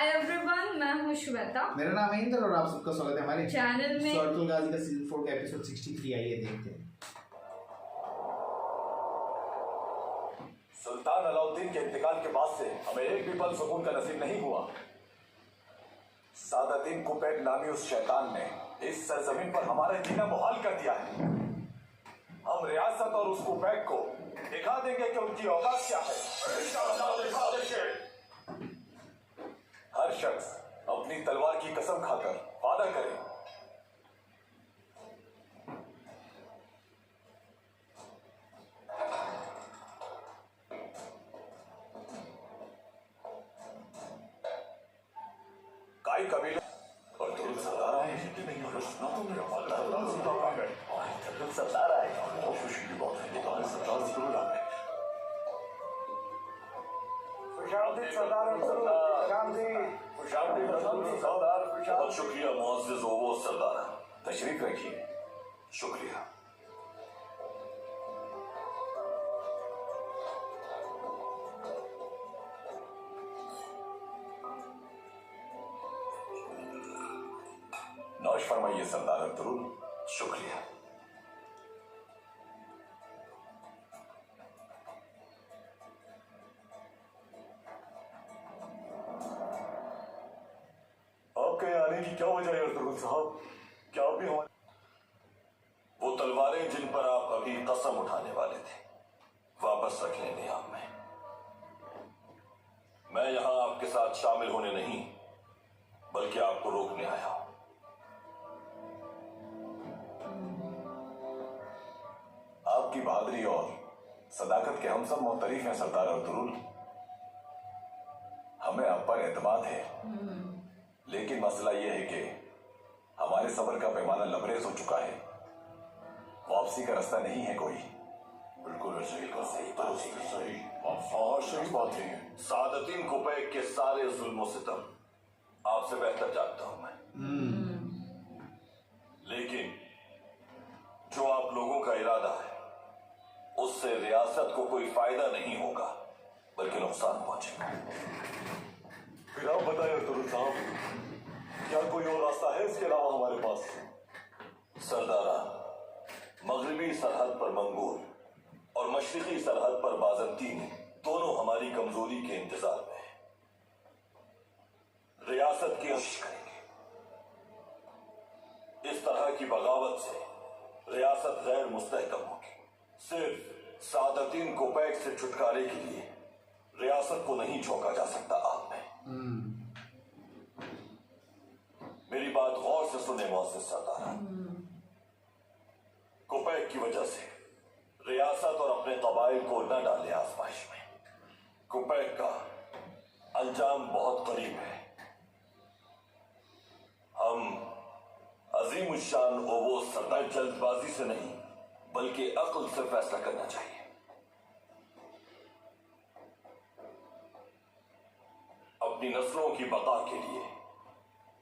Hi everyone, मैं हूँ श्वेता। मेरा नाम है इंद्र और आप सबका स्वागत है हमारे चैनल में। सर्टल गाजी का सीजन 4 का एपिसोड 63 आइए देखते हैं। सुल्तान अलाउद्दीन के इंतकाल के बाद से हमें एक भी पल सुकून का नसीब नहीं हुआ। सादातीन कुबैक नामी उस शैतान ने इस सरजमीन पर हमारा जीना मुहाल कर दिया है। हम रियासत और उस कुबैक को दिखा देंगे कि उनकी औकात क्या है। हर शख्स अपनी तलवार की कसम खाकर वादा करे। काई कबीले और तुम सरदार आए हैं कि नहीं? सुना तो मेरा सरदार आए, बहुत खुशी की बात है। तो सरदार जरूर आ गए। बहुत शुक्रिया मुअज़्ज़िज़ वो सरदार, तशरीफ रखिए। शुक्रिया। नौश फरमाइए सरदार अब्दुल। शुक्रिया। आपके आने की क्या वजह है अब्दुल साहब? क्या भी हो? वो तलवारें जिन पर आप अभी कसम उठाने वाले थे, वापस रख लें नियाम में। मैं यहां आपके साथ शामिल होने नहीं, बल्कि आपको रोकने आया हूं। आपकी बहादुरी और सदाकत के हम सब मुतरिफ हैं सरदार अब्दुल। हमें आप पर एतमाद है, लेकिन मसला यह है कि हमारे सब्र का पैमाना लबरेज हो चुका है। वापसी का रास्ता नहीं है कोई। बिल्कुल सही बात है। सादतीन कुबैक के सारे जुल्म सितम आपसे बेहतर जानता हूं मैं। लेकिन जो आप लोगों का इरादा है, उससे रियासत को कोई फायदा नहीं होगा, बल्कि नुकसान पहुंचेगा। फिर आप बताइए अब्दुल साहब, क्या कोई और रास्ता है इसके अलावा हमारे पास? सरदारा, मगरबी सरहद पर मंगोल और मशरिकी सरहद पर बाज़ंतीन दोनों हमारी कमजोरी के इंतजार में हैं। रियासत की कोशिश करेंगे। इस तरह की बगावत से रियासत गैर मुस्तहकम होगी। सिर्फ सादतीन कुबैक से छुटकारे के लिए रियासत को नहीं झोंका जा सकता आप में। मेरी बात गौर से सुने मुअज़्ज़िज़ सरदार। कुबैक की वजह से रियासत और अपने कबाइल को न डाले आजमाइश में। कुबैक का अंजाम बहुत करीब है। हम अजीम शान वो सरदार जल्दबाजी से नहीं, बल्कि अक्ल से फैसला करना चाहिए। अपनी नस्लों की बका के लिए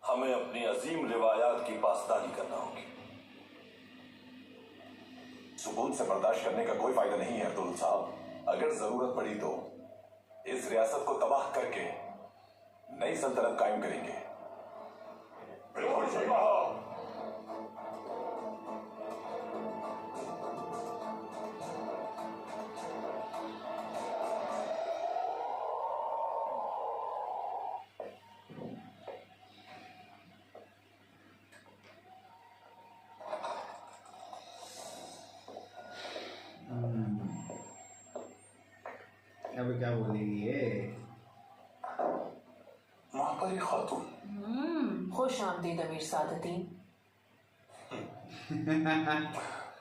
हमें अपनी अजीम रिवायात की पासदारी करना होगी। सुकून से बर्दाश्त करने का कोई फायदा नहीं है अब्दुल साहब। अगर जरूरत पड़ी तो इस रियासत को तबाह करके नई सल्तनत कायम करेंगे। बिल्कुल सही कहा। अब क्या बोलेगी ये? महापरी खातून। खुश आमदीद अमीर सादतीन।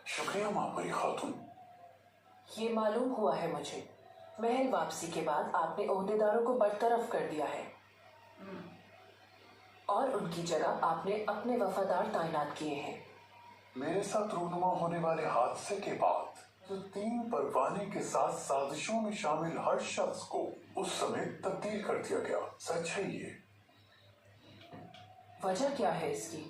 शुक्रिया महापरी खातून। ये मालूम हुआ है मुझे, महल वापसी के बाद आपने ओहदेदारों को बरतरफ कर दिया है और उनकी जगह आपने अपने वफादार तैनात किए हैं। मेरे साथ रूनुमा होने वाले हादसे के बाद जो 3 परवाने के साथ साजिशों में शामिल हर शख्स को उस समय तब्दील कर दिया गया। सच है ये। वजह क्या है इसकी?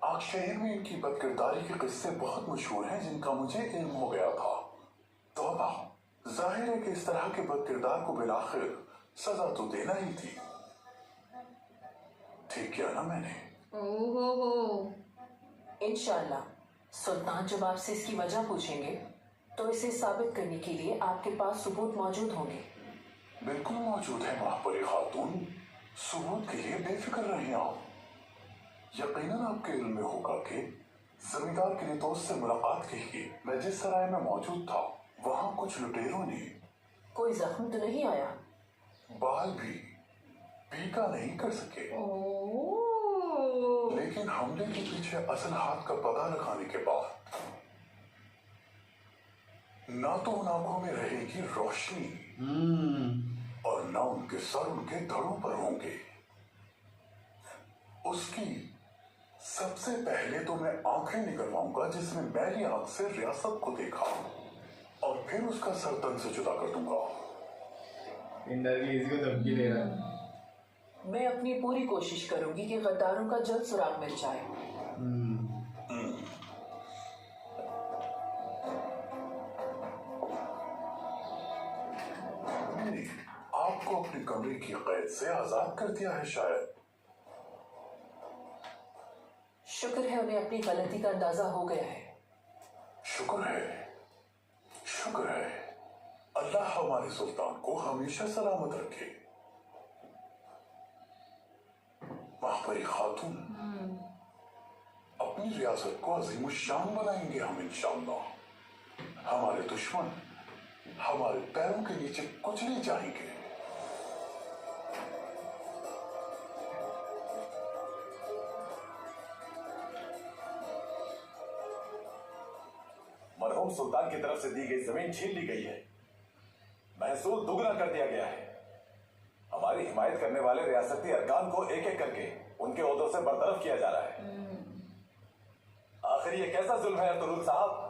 आज शहर में इनकी बदकिरदारी के किस्से बहुत मशहूर हैं, जिनका मुझे इल्म हो गया था। तो जाहिर है कि इस तरह के बदकिरदार को बिलाखिर सजा तो देना ही थी। ठीक किया ना मैंने? ओहो। इंशाल्लाह सुल्तान जब आपसे इसकी वजह पूछेंगे तो इसे साबित करने के लिए आपके पास सबूत मौजूद होंगे। बिल्कुल मौजूद है महापरी खातून, सबूत के लिए बेफिक्र रहिए आप। यकीनन आपके इल्म में होगा कि जमींदार के दोस्त से मुलाकात के लिए मैं जिस सराय में मौजूद था वहां कुछ लुटेरों ने कोई जख्म तो नहीं आया? बाल भी पीका नहीं कर सके, लेकिन हमले के पीछे असल हाथ का पता लगाने के बाद ना तो उन आंखों में रहेगी रोशनी और ना उनके सर उनके धड़ों पर होंगे। उसकी सबसे पहले तो मैं आंखें निकलवाऊंगा जिसने मेरी आंख से रियासत को देखा, और फिर उसका सर तन से जुदा कर दूंगा। इसी को धमकी दे रहा है। मैं अपनी पूरी कोशिश करूंगी कि गद्दारों का जल्द सुराग मिल जाए। आपको अपने कमरे की कैद से आजाद कर दिया है शायद। शुक्र है उन्हें अपनी गलती का अंदाजा हो गया है। शुक्र है, शुक्र है। अल्लाह हमारे सुल्तान को हमेशा सलामत रखे। महापरी खातून, अपनी रियासत को अजीम शान बनाएंगे हम इंशाअल्लाह। हमारे दुश्मन हमारे पैरों के नीचे कुचले जाएंगे। मरहूम सुल्तान की तरफ से दी गई जमीन छीन ली गई है, महसूल दुगना कर दिया गया है। हमारी हिमायत करने वाले रियासती अरकान को एक एक करके उनके ओहदों से बरतरफ किया जा रहा है। आखिर ये कैसा जुल्म है अब्दुल साहब?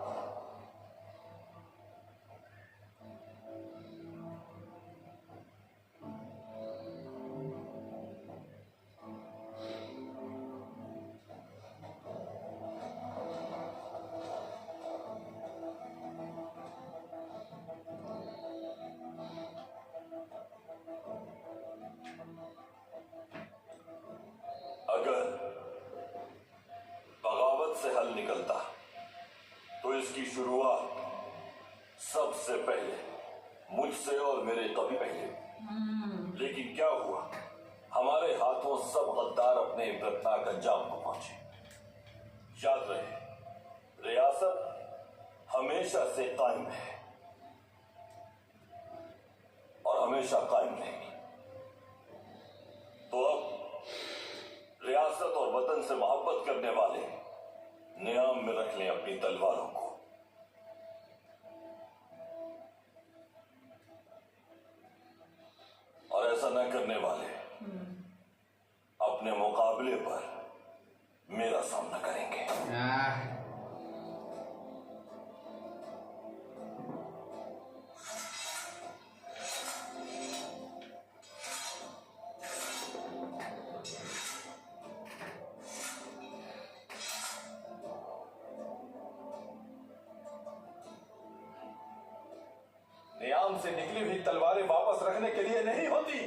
अगर बगावत से हल निकलता तो इसकी शुरुआत सबसे पहले मुझसे और मेरे कभी पहले। लेकिन क्या हुआ, हमारे हाथों सब गद्दार अपने इब्रतनाक अंजाम को पहुंचे। याद रहे, रियासत हमेशा से कायम है और हमेशा कायम रहेगी। तो अब रियासत और वतन से मोहब्बत करने वाले नियाम में रख लें अपनी तलवारों को। और ऐसा न करने वाले अपने मुकाबले पर मेरा सामना करेंगे। नियाम से निकली हुई तलवारें वापस रखने के लिए नहीं होती।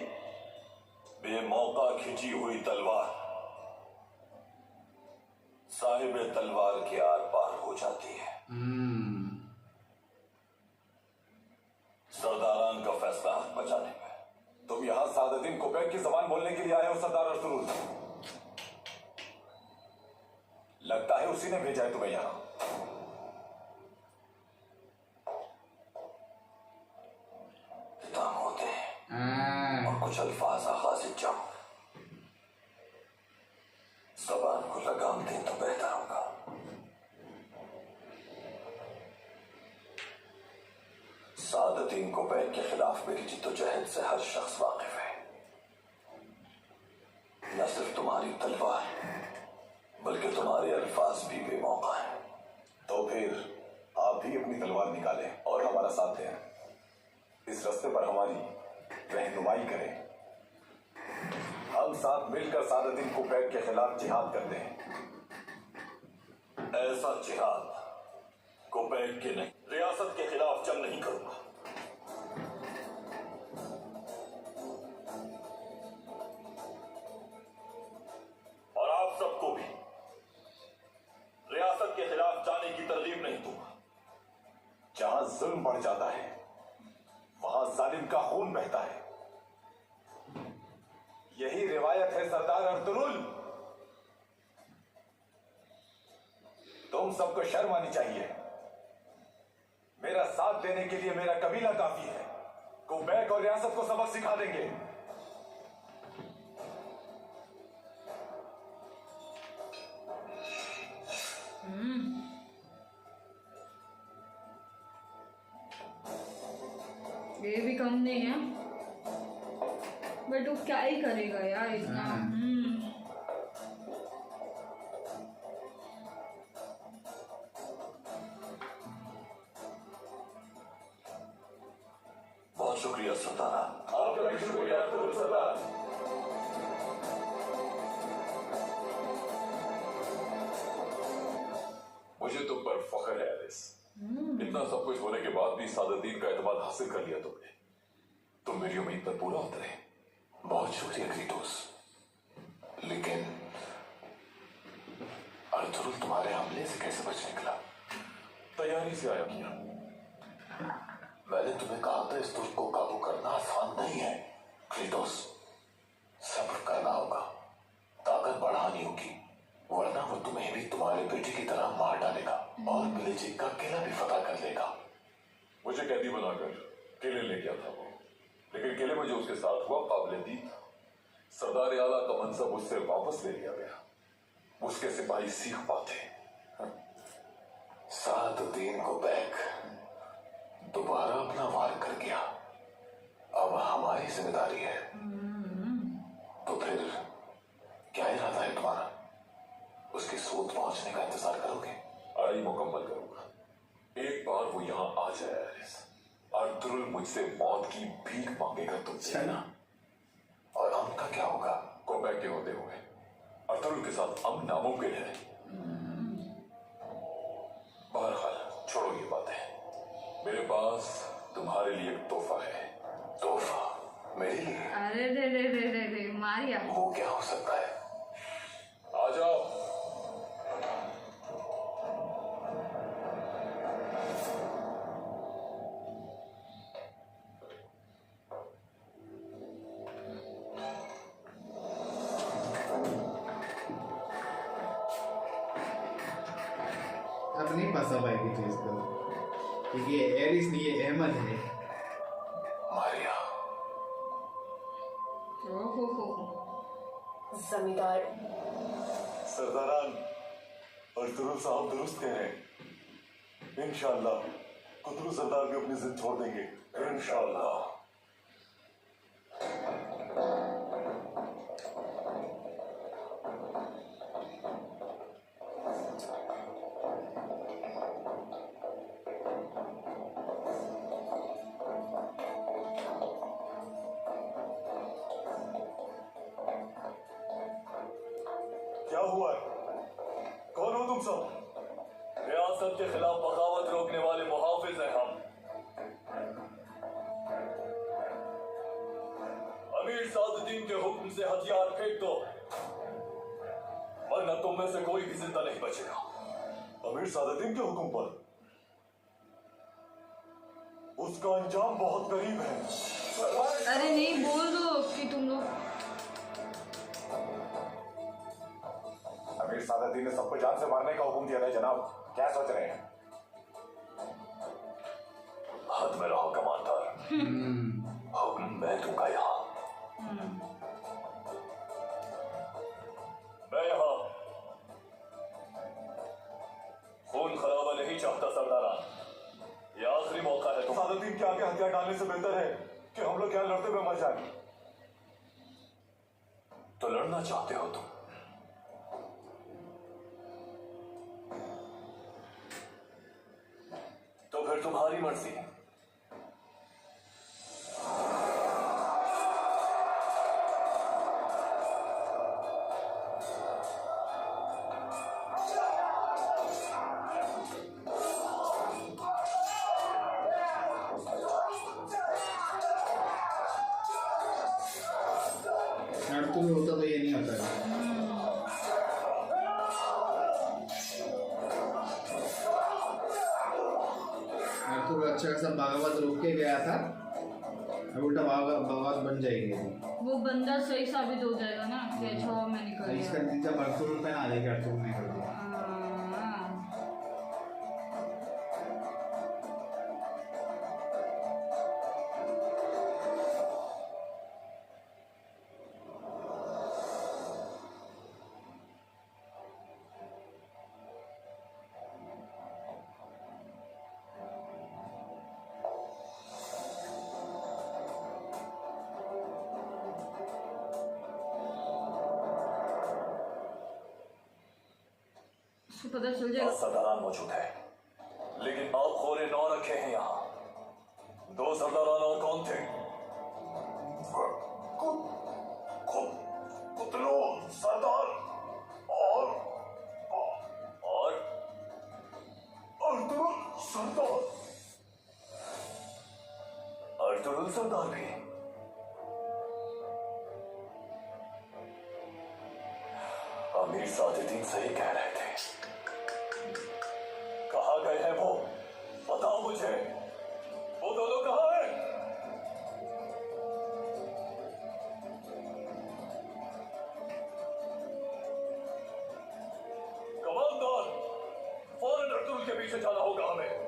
बेमौका खिंची हुई तलवार साहिब तलवार के आर पार हो जाती है। सरदारान का फैसला हक बचाने में। तुम यहां सादुद्दीन कुबैक की जबान बोलने के लिए आए हो सरदार अरसुल? लगता है उसी ने भेजा है तुम्हें यहां। होते हैं और कुछ अल्फाज आगाज जाऊं, ज़बान को लगाम दें तो बेहतर होगा। सादुद्दीन कुबैक के खिलाफ मेरी जिद्दोजहद से हर शख्स वाकिफ है। न सिर्फ तुम्हारी तलवार बल्कि तुम्हारे अल्फाज भी बेमौका है। तो फिर आप भी अपनी तलवार निकालें और हमारा साथ दें। इस रास्ते पर हमारी रहनुमाई करें। हम साथ मिलकर सादुद्दीन कुबैक के खिलाफ जिहाद करते हैं। ऐसा जिहाद कुबैक के नहीं, रियासत के खिलाफ जंग नहीं करूंगा। जहां जुल्म बढ़ जाता है वहां जालिम का खून बहता है। यही रिवायत है सरदार अर्तुरुल। तुम सबको शर्म आनी चाहिए। मेरा साथ देने के लिए मेरा कबीला काफी है। कुबैक और रियासत को सबक सिखा देंगे। ये भी कम नहीं है, बट वो क्या ही करेगा यार इतना। बहुत शुक्रिया सरदारा। आपका भी शुक्रिया अर्तुरुल सरदार। मुझे तुम पर फख्र है एलिस। इतना सब कुछ होने के बाद भी सादुद्दीन का एतमाद हासिल कर लिया तुमने। तुम मेरी उम्मीद पर पूरा उतरे। बहुत शुक्रिया क्रीटोस। लेकिन अर्तुरुल तुम्हारे हमले से कैसे बच निकला? तैयारी से आया किया। मैंने तुम्हें कहा था इस दुष्ट को काबू करना आसान नहीं है। क्रीटोस, सब्र करना होगा, ताकत बढ़ानी होगी, वरना वो तुम्हें भी तुम्हारे बेटे की तरह मार डालेगा और पिलिजिक का किला भी फतह कर लेगा। मुझे कैदी बनाकर किले ले गया था वो, लेकिन किले में जो उसके साथ हुआ काबिल-ए-दीद था। सरदार आला का मनसब उससे वापस ले लिया गया। उसके सिपाही सीख पाते। सादुद्दीन को बैक दोबारा अपना वार कर गया। अब हमारी जिम्मेदारी है। तो फिर क्या इरादा है तुम्हारा? उसकी सूद पहुंचने का इंतजार करोगे? आई मुकम्मल करूंगा। एक बार वो यहाँ आ जाए एलिस, अर्तुरुल मुझसे मौत की भीख मांगेगा तुमसे ना। और हम का क्या होगा? कोबैक के होते हुए अर्तुरुल के साथ अमन नामुमकिन है। बहरहाल छोड़ो ये बातें। मेरे पास तुम्हारे लिए एक तोहफा है। तोहफा मेरे लिए? अरे रे रे रे रे रे मारिया। वो क्या हो सकता है? आ जाओ। अब नहीं फंसा पाएगी चीज को, क्योंकि ये एरिस नहीं, ये अहमद है। मारिया, ओहो जमींदार सरदारान, अर्तुरुल साहब दुरुस्त कह रहे हैं। इंशाअल्लाह कुतलू सरदार भी अपनी जिद छोड़ देंगे। इंशाअल्लाह। क्या हुआ? कौन हो तुम सब? रियासत के खिलाफ बगावत रोकने वाले मुहाफिज हैं हम। अमीर सादुद्दीन के हुक्म से हथियार फेंक दो, वरना तुम में से कोई भी जिंदा नहीं बचेगा। अमीर सादुद्दीन के हुक्म पर? उसका अंजाम बहुत करीब है। अरे नहीं, बोल दो कि तुम लोग। अमीर सादुद्दीन ने सबको जान से मारने का हुक्म दिया था जनाब। क्या सोच रहे हैं? हद में रहो कमांडर। हुक्म मैं दूंगा यहाँ। मैं यहाँ खून खराबा नहीं चाहता सरदारा। ये आखिरी मौका है। सादुद्दीन के आगे हथियार डालने से बेहतर है कि हम लोग यहाँ लड़ते हुए मर जाएं। तो लड़ना चाहते हो तुम? तो फिर तुम्हारी मर्जी। अर्तुरुल होता तो ये नहीं होता है। अर्तुगरुल अच्छा खासा बगावत रोक के गया था, अब उल्टा बगावत बन जाएगी। वो बंदा सही साबित हो जाएगा ना कि अच्छा मैं निकल इसका गया। नतीजा अर्तुगरुल पे ना आ जाएगा, अर्तुगरुल ने कर दिया। हाँ। उसको पता चल जाएगा। सरदारान मौजूद है, लेकिन आप खोरे 9 रखे हैं यहाँ। 2 सरदारान और कौन थे? कुतलो सरदार और अर्तुगरुल सरदार। अर्तुगरुल सरदार भी। अमीर साजुद्दीन सही कह रहे थे। कहाँ गए हैं वो? बताओ मुझे, वो दोनों कहाँ हैं? कमांडर, फौरन अर्तुगरुल के पीछे जाना होगा हमें।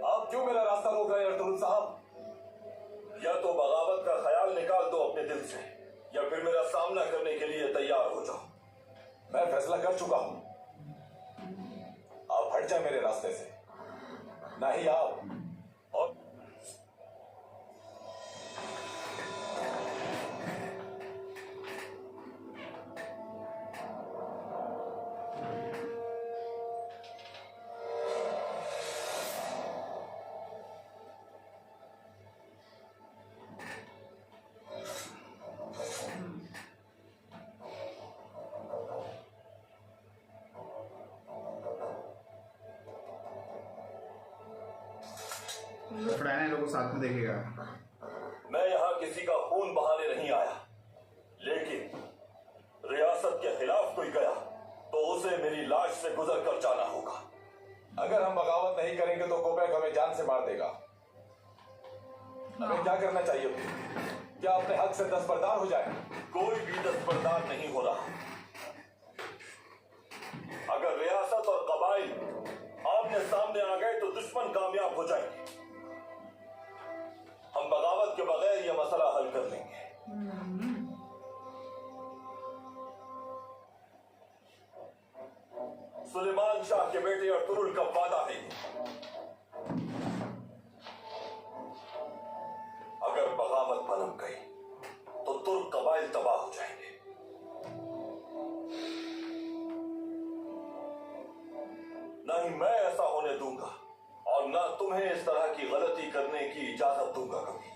आप क्यों मेरा रास्ता रोक रहे हैं अर्तुगरुल साहब? या तो बगावत का ख्याल निकाल दो अपने दिल से, या फिर मेरा सामना करने के लिए तैयार हो जाओ। मैं फैसला कर चुका हूं। आप हट जाए मेरे रास्ते से, नहीं आप और फ्राइडे लोगों को साथ में देखेगा। मैं यहाँ किसी का खून बहाने नहीं आया, लेकिन रियासत के खिलाफ कोई गया तो उसे मेरी लाश से गुजर कर जाना होगा। अगर हम बगावत नहीं करेंगे तो कोपैक हमें जान से मार देगा। हमें क्या करना चाहिए? क्या अपने हक से दस्तबरदार हो जाए? कोई भी दस्तबरदार नहीं हो रहा। अगर रियासत और कबाइल आमने सामने आ गए तो दुश्मन कामयाब हो जाएंगे। हम बगावत के बगैर यह मसला हल कर लेंगे। सुलेमान शाह के बेटे अर्तुगरुल का वादा है, अगर बगावत पनप गई तो तुर्क कबाइल तबाह हो जाएंगे। नहीं मैं ऐसा होने दूंगा, और ना तुम्हें इस तरह की गलती करने की इजाजत दूंगा कभी।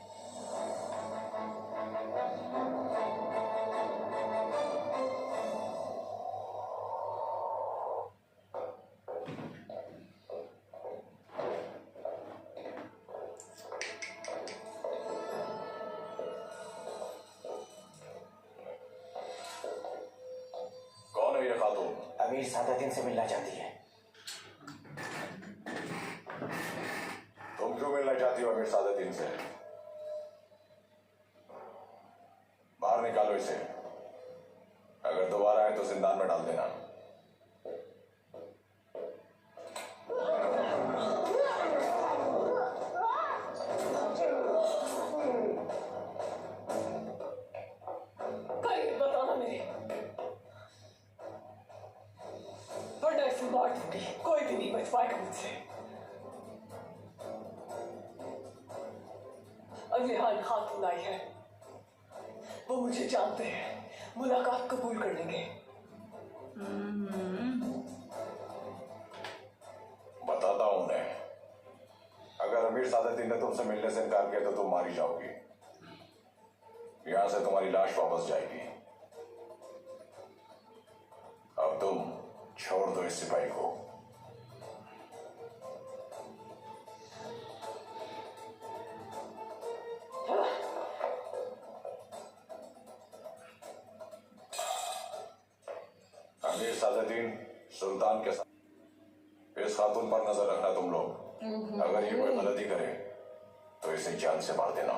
कौन है ये खातून? अमीर सादुद्दीन से मिलना चाहती है। तुम क्यों मिलना चाहती हो अमीर सादुद्दीन से? बाहर निकालो इसे। अगर दोबारा आए तो जिंदान में डाल देना। कहीं बताना मेरे, वरना इसे मार दूंगी। कोई भी नहीं बच पाएगा मुझसे। अलिहान खातून आई है, वो मुझे जानते हैं, मुलाकात कबूल कर लेंगे। बताता हूं उन्हें, अगर अमीर सादतदीन ने तुमसे मिलने से इनकार किया तो तुम मारी जाओगी। यहां से तुम्हारी लाश वापस जाएगी। अब तुम छोड़ दो इस सिपाही को। अमीर सादतदीन सुल्तान के साथ इस खातून पर नजर रखना तुम लोग। अगर ये कोई गलती करे तो इसे जान से मार देना।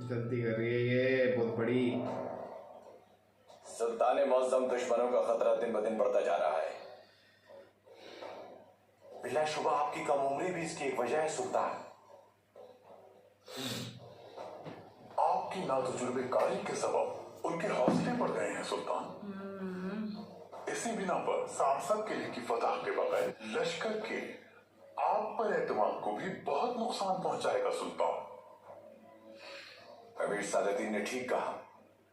गलती कर रही है ये बहुत बड़ी। सुल्तान मौसम दुश्मनों का खतरा दिन ब दिन बढ़ता जा रहा है। बिला शुबा आपकी कम उम्री भी इसकी एक वजह है सुल्तान। आपकी नातजुर्बेकारी के सबब उनके हौसले बढ़ गए हैं सुल्तान। इसी बिना पर सांसद किले की फतह के बगैर लश्कर के आप पर एतमाद को भी बहुत नुकसान पहुंचाएगा सुल्तान। अमीर सादतदीन ने ठीक कहा।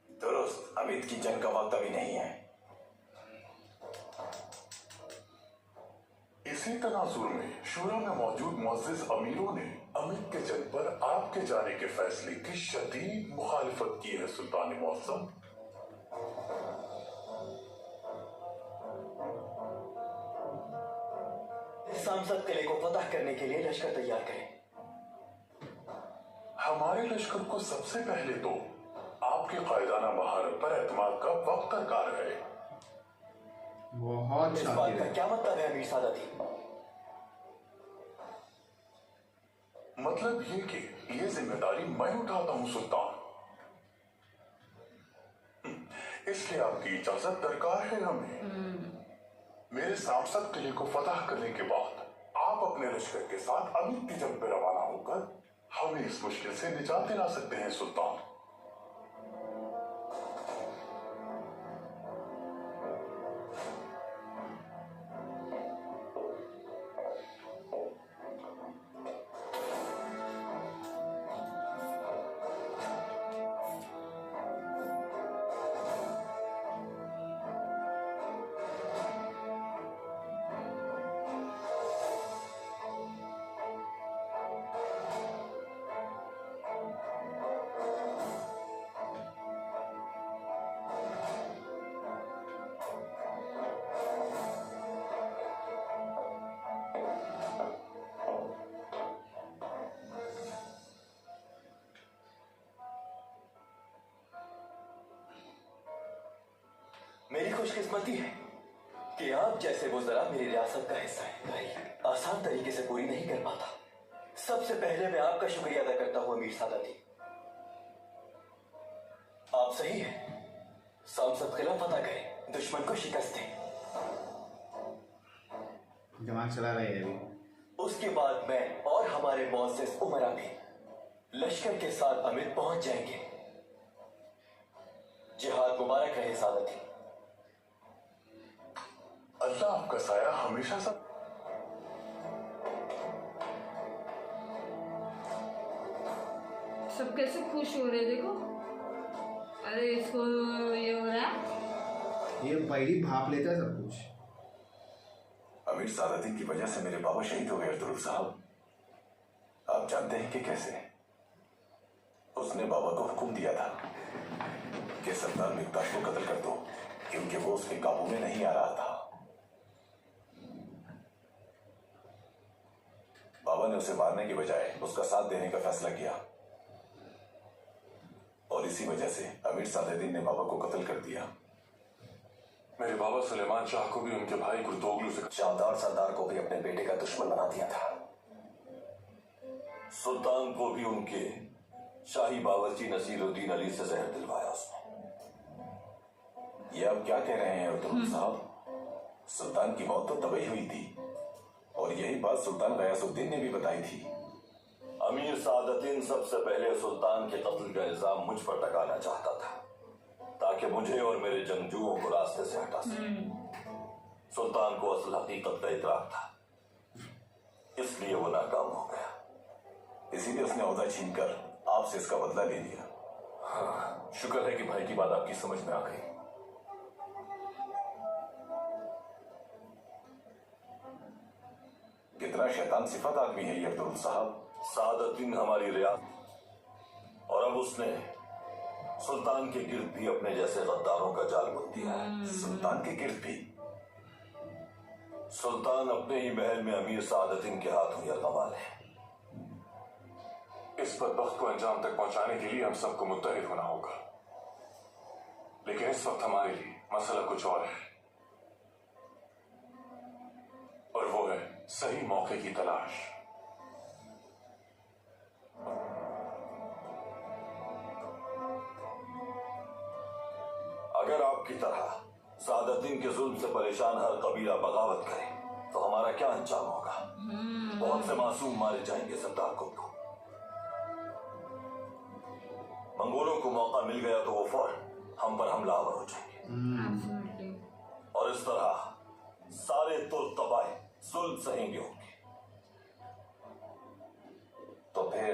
दुरुस्त, अमित की जंग का वक्त अभी नहीं है। इसी तनाजुर में शूरा में मौजूद मुअज़्ज़िज़ अमीरों ने अमित के जंग पर आपके जाने के फैसले की शदीद मुखालिफत की है सुल्तान मौसम। सांसद किले को फतह करने के लिए लश्कर तैयार करें। हमारे लश्कर को सबसे पहले तो आपके कायदाना महारत पर एतमाद का वक्त दरकार है। बहुत इस बात शातिर का है। क्या मतलब है अमीर सादतदीन? मतलब ये कि ये जिम्मेदारी मैं उठाता हूं सुल्तान। इसलिए आपकी इजाजत दरकार है हमें। मेरे सांसद किले को फतह करने के बाद आप अपने लश्कर के साथ अमित की जंग पर रवाना होकर हमें इस मुश्किल से निजात दिला सकते हैं सुल्तान। मेरी खुशकिस्मती है कि आप जैसे वो जरा मेरी रियासत का हिस्सा है। आसान तरीके से पूरी नहीं कर पाता। सबसे पहले मैं आपका शुक्रिया अदा करता हूं अमीर सादतदीन। आप सही हैं। सांसद किला फतह करें, दुश्मन को शिकस्त दें। दिमाग चला रही है अभी। उसके बाद मैं और हमारे मुअज़्ज़िज़ उमरा भी लश्कर के साथ अमित पहुंच जाएंगे। जिहाद मुबारक रहे सादतदीन। अल्लाह आपका साया हमेशा सब। सब कैसे खुश हो रहे देखो। अरे इसको ये हो रहा है। ये बड़ी भाप लेता है सब कुछ। अमीर सादतदीन की वजह से मेरे बाबा शहीद हो गए अब्दुल साहब। आप जानते हैं कि कैसे? उसने बाबा को हुक्म दिया था कि सरदार मिक्ताश को कत्ल कर दो, क्योंकि वो उसके काबू में नहीं आ रहा था। बाबा ने उसे मारने की बजाय उसका साथ देने का फैसला किया, और इसी वजह से अमीर सादतदीन ने बाबा को कत्ल कर दिया। मेरे बाबा सुलेमान शाह को भी उनके भाई कुर्तोगलू से शानदार सरदार को भी अपने बेटे का दुश्मन बना दिया था। सुल्तान को भी उनके शाही बावर्ची नसीरुद्दीन अली से जहर दिलवाया उसने। ये आप क्या कह रहे हैं अब्दुल साहब? सुल्तान की मौत तो तभी हुई थी, और यही बात सुल्तान गयासुद्दीन ने भी बताई थी। अमीर सादतदीन सबसे पहले सुल्तान के कत्ल का इल्जाम मुझ पर लगाना चाहता था, ताकि मुझे और मेरे जंगजुओं को रास्ते से हटा सके। सुल्तान को असल हकीकत का इतराक था, इसलिए वो नाकाम हो गया। इसीलिए उसने ओहदा छीनकर आपसे इसका बदला ले लिया। हाँ, शुक्र है कि भाई की बात आपकी समझ में आ गई। शैतान सिफत आदमी है ये अब्दुल साहब। सादतीन हमारी रियासत, और अब उसने सुल्तान के गिर्द भी अपने जैसे गद्दारों का जाल बुन दिया है। सुल्तान के गिर्द भी? सुल्तान अपने ही महल में अमीर सादतीन के हाथों यरगमाल है। इस बदबख्त को अंजाम तक पहुंचाने के लिए हम सबको मुत्तहिद होना होगा, लेकिन इस वक्त हमारे लिए मसला कुछ और है, और वो है सही मौके की तलाश। अगर आपकी तरह सादतीन के जुल्म से परेशान हर कबीला बगावत करे तो हमारा क्या अंजाम होगा? बहुत से मासूम मारे जाएंगे सरदार कुतुब। मंगोलों को मौका मिल गया तो वो फौरन हम पर हमलावर हो जाएंगे, Absolutely. और इस तरह सारे तुर्क कबाइल जुल्म सहेंगे होंगे। तो फिर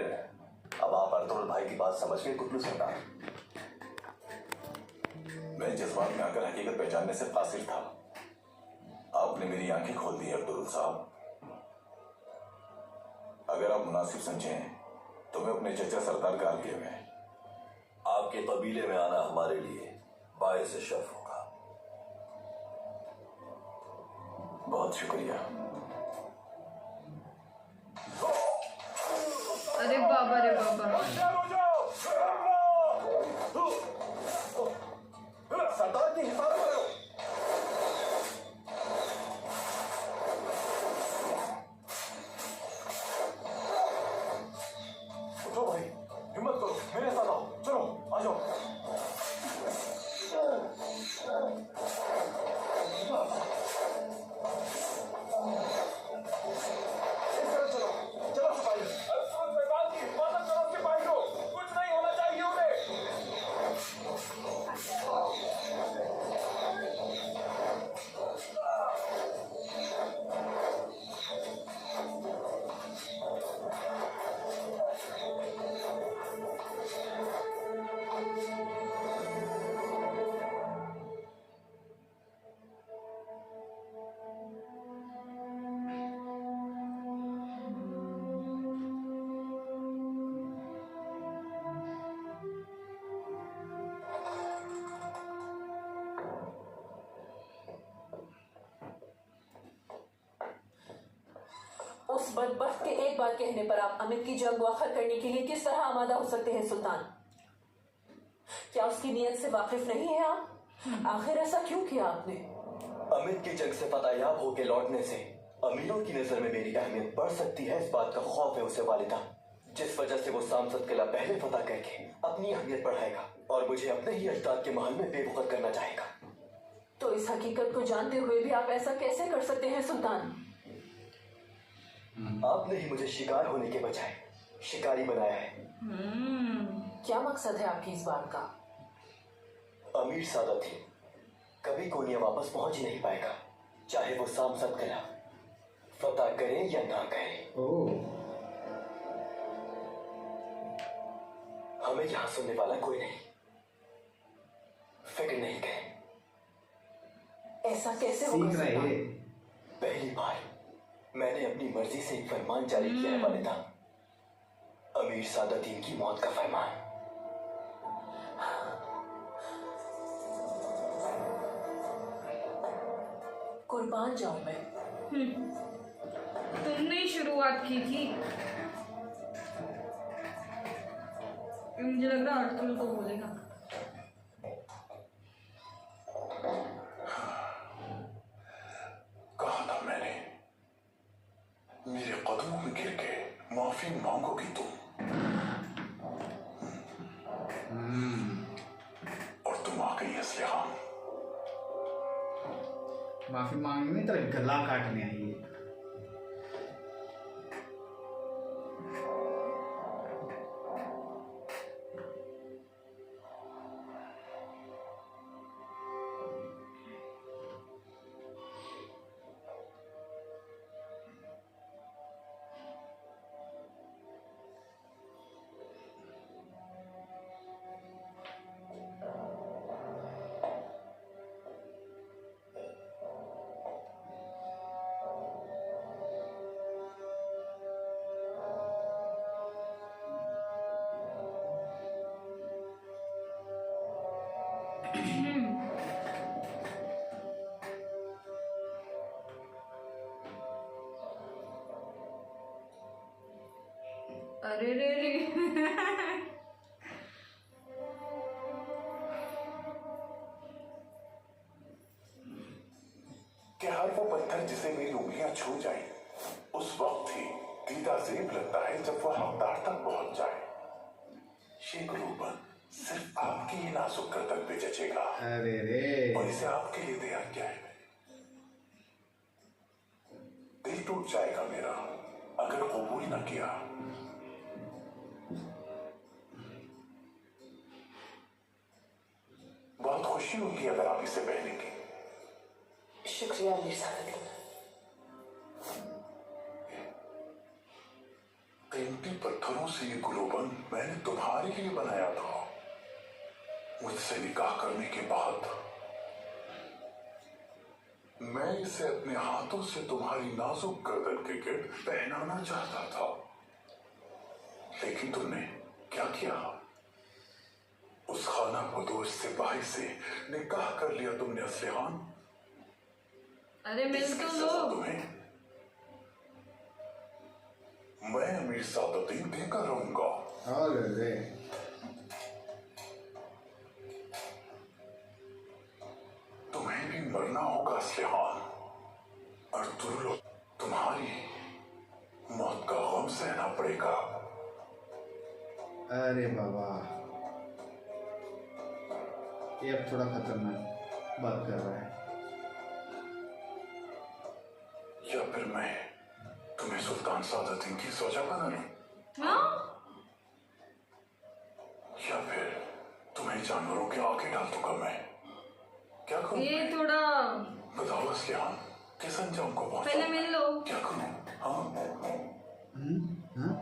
अब आप अर्तुगरुल भाई की बात समझ गए कुतलू सरदार? मैं जज्बात में आकर हकीकत पहचानने से कासिर था। आपने मेरी आंखें खोल दी अब्दुल साहब। अगर आप मुनासिब समझें तो मैं अपने चचा सरदार कारगिल में आपके कबीले में आना हमारे लिए बायस शर्फ होगा। बहुत शुक्रिया। अरे बाबा रे बाबा, सरदार की हिफाजत करो। उठो भाई, हिम्मत करो, मेरे साथ आओ, चलो आ जाओ। इस तरफ चलो, चलो सिपाही। अर्तुगरुल सरदार की हिफाजत करो सिपाहियों, कुछ नहीं होना चाहिए उन्हें। उस बदबख्त के एक बार कहने पर आप अमित की जंग मुअख्खर करने के लिए किस तरह आमादा हो सकते हैं सुल्तान? क्या उसकी नीयत से वाकिफ नहीं है आप? आखिर ऐसा क्यों किया आपने? अमित की जंग से फतहयाब होकर लौटने से अमीरों की नजर में मेरी अहमियत बढ़ सकती है, इस बात का खौफ है उसे वालिदा, जिस वजह से वो सामसद किला पहले फतह करके अपनी अहमियत बढ़ाएगा और मुझे अपने ही अजदाद के महल में बेवकूफ करना चाहेगा। तो इस हकीकत को जानते हुए भी आप ऐसा कैसे कर सकते हैं सुल्तान? आपने ही मुझे शिकार होने के बजाय शिकारी बनाया है। क्या मकसद है आपकी इस बात का? अमीर सादतीन कभी कोनिया वापस पहुंच ही नहीं पाएगा, चाहे वो सामसद किला फतह करे या ना करे। ओह, हमें यहां सुनने वाला कोई नहीं, फिक्र नहीं करें। ऐसा कैसे होगा सीख रहे सुल्तान? हैं। पहली बार मैंने अपनी मर्जी से एक फरमान जारी किया है वालिदा, अमीर सादतीन की मौत का फरमान। कुर्बान जाऊं मैं। तुमने ही शुरुआत की थी। मुझे लग रहा है अर्तुगरुल को बोलेगा। कहा था मैंने, मेरे कदमों में गिर के माफी मांगोगी तुम, और तुम आ गई असलिहा। माफी मांगने में तो गला काटने आई है। अरे रे रे कि हर वो पत्थर जिसे मेरी उंगलियां छू जाए उस वक्त ही दीदा अजीब लगता है जब वह हकदार तक पहुंच जाए। शेख रूबन सिर्फ आपकी ही नाजुक गर्दन पे जचेगा अरे रे और इसे आपके लिए तैयार किया है मैंने। दिल टूट जाएगा मेरा अगर कबूल न किया। बहुत खुशी होगी अगर आप इसे पहनेंगे। शुक्रिया अमीर सादत। कीमती पत्थरों से ये गुलोबन मैंने तुम्हारे लिए बनाया था। मुझसे निकाह करने के बाद मैं इसे अपने हाथों से तुम्हारी नाजुक गर्दन के गिर्द पहनाना चाहता था, लेकिन तुमने क्या किया? उस खाना बदोश सिपाही से निकाह कर लिया तुमने असलिहान। अरे मिल इसकी तो सजा लो। तुम्हें मैं अमीर सादुद्दीन देकर रहूंगा। अरे रे तुम्हें भी मरना होगा असलिहान, और तुम्हारी मौत का गम सहना पड़ेगा। अरे बाबा, ये अब थोड़ा खतरनाक बात कर रहा है। या फिर मैं तुम्हें सुल्तान सादुद्दीन की सौजा बना लूं, हाँ? या फिर तुम्हें जानवरों के आगे डाल दूंगा मैं। क्या करूं? ये थोड़ा बताओ असलिहान, किस अंजाम को पहले पहुंचाऊं? मिल लो। क्या करूं? हाँ, हाँ?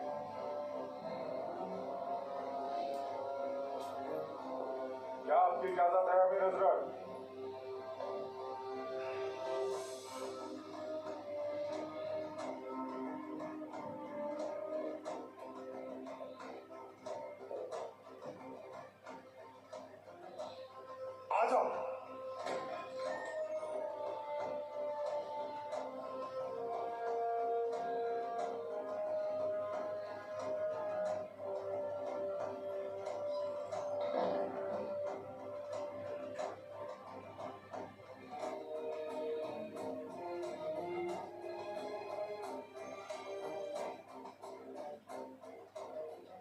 क्या आपकी इजाजत है अमीर हजरत? आ जाओ।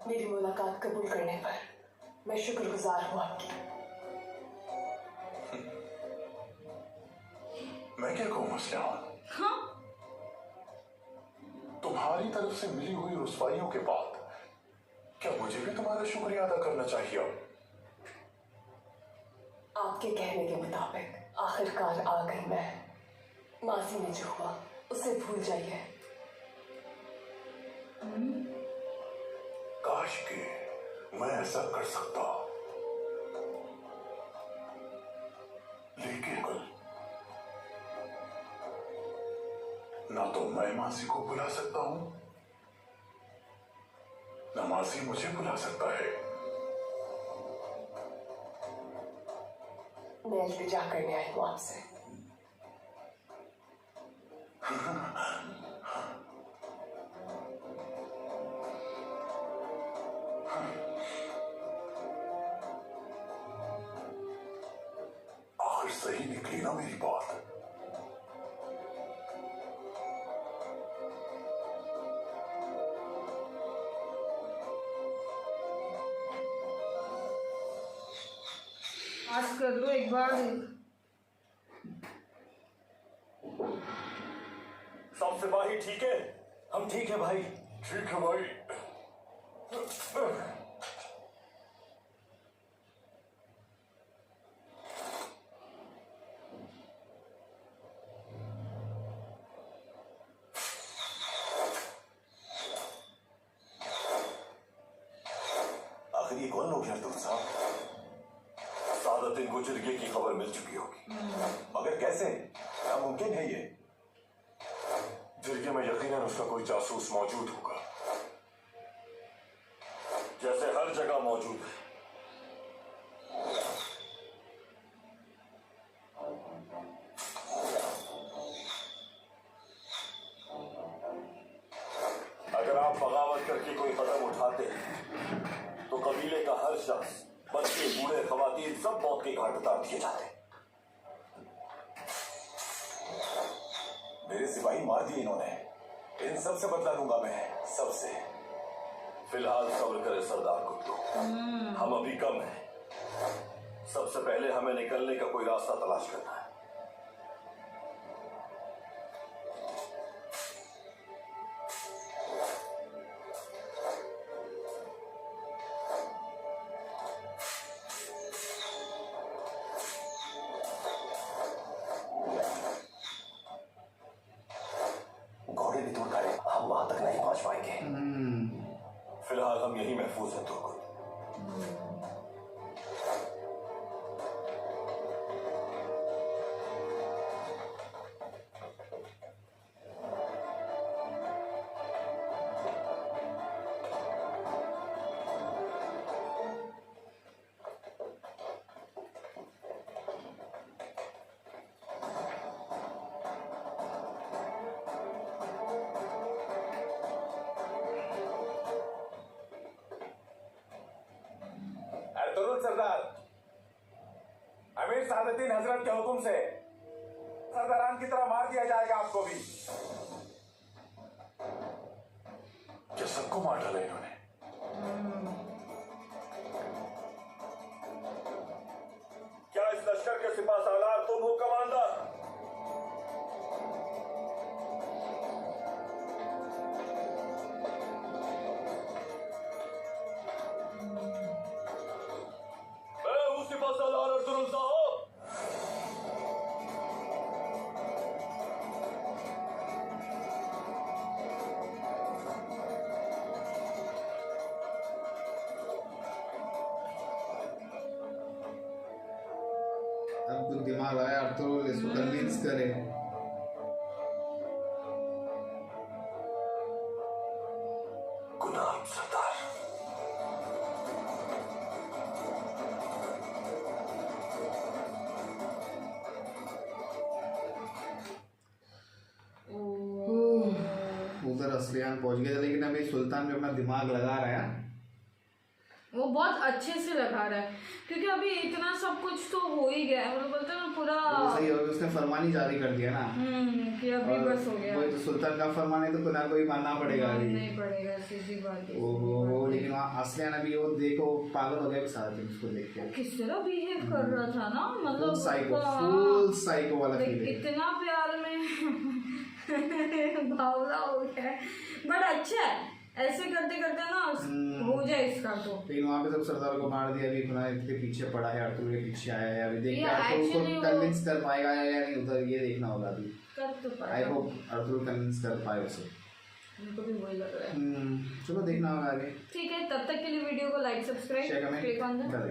मेरी मुलाकात कबूल करने पर मैं शुक्रगुजार हूँ आपकी। मैं क्या कहूँ असलिहान? हाँ? तुम्हारी तरफ से मिली हुई रुसवाइयों के बाद क्या मुझे भी तुम्हारा शुक्रिया अदा करना चाहिए? अब आपके कहने के मुताबिक आखिरकार आ गई मैं। माजी में जो हुआ उसे भूल जाइए। काश कि मैं ऐसा कर सकता, लेकिन ना तो मैं मासी को बुला सकता हूं, ना मासी मुझे बुला सकता है। मैं इल्तिजा करने आई हूँ आपसे। आखिर सही निकली ना मेरी बात? आज कर लो एक बार। सब सिपाही ठीक है? हम ठीक है भाई। ठीक है भाई। आखिर ये कौन लोग हैं तुम साहब? सादुद्दीन को जिरगे की खबर मिल चुकी होगी, मगर कैसे? क्या मुमकिन है ये? जिरगे में यकीनन उसका कोई जासूस मौजूद होगा, जैसे हर जगह मौजूद है। हिम्मत करके कोई कदम उठाते तो कबीले का हर शख्स, बच्चे, बूढ़े, खवातीन सब मौत के घाट उतार दिए जाते। मेरे सिपाही मार दिए इन्होंने। इन सब से बदला लूंगा मैं, सबसे। फिलहाल सब्र करे सरदार कुत्तू, हम अभी कम हैं। सबसे पहले हमें निकलने का कोई रास्ता तलाश करना है। घोड़े भी दूर खड़े, हम वहां तक नहीं पहुंच पाएंगे। फिलहाल हम यही महफूज हैं तुर्कुत। अर्तुगरुल सरदार, अमीर सादुद्दीन हजरत के हुक्म से सरदारान की तरह मार दिया जाएगा आपको भी। क्या सबको मार डाला इन्होंने? क्या इस लश्कर के सिपा सालार तुम हो कमांडर? मैं हूँ सिपा सालार अर्तुगरुल साहब। अब तो दिमाग आया, अब तो इसको कन्विंस करे। गुलाम सरदार, उधर असलियान पहुंच गए थे, लेकिन अभी सुल्तान भी अपना दिमाग लगा रहा है। वो बहुत अच्छे से लगा रहा है, क्योंकि अभी इतना सब कुछ तो हो ही गया है। मतलब बोलते हैं ना पूरा वो सही हो गया, उसने फरमान ही जारी कर दिया ना। कि अभी और बस हो गया। वही तो सुल्तान का फरमान है, तो कोई ना कोई मानना पड़ेगा अभी। नहीं पड़ेगा, सीधी बात है। ओहो, लेकिन वहाँ असलियान अभी वो देखो पागल हो गया सारा उसको देख के। किस तरह बिहेव कर रहा था ना, मतलब फुल साइको वाला देख, फील है। इतना प्यार में बावला हो गया है। बट अच्छा है, ऐसे करते करते ना हो जाए इसका तो। लेकिन वहाँ पे जब सरदार को मार दिया, अभी खुदा इसके पीछे पड़ा है, अर्तुगरुल के पीछे आया है। अभी देखिए अर्तुगरुल actually को वो- कन्विंस कर पाएगा या नहीं, उधर ये देखना होगा अभी। कर तो आई पाएगा, होप अर्तुगरुल कन्विंस कर पाए उसे। उनको भी वही लग रहा है। चलो देखना होगा आगे। ठीक है, तब तक के लिए वीडियो को like, subscribe, share click on the comment.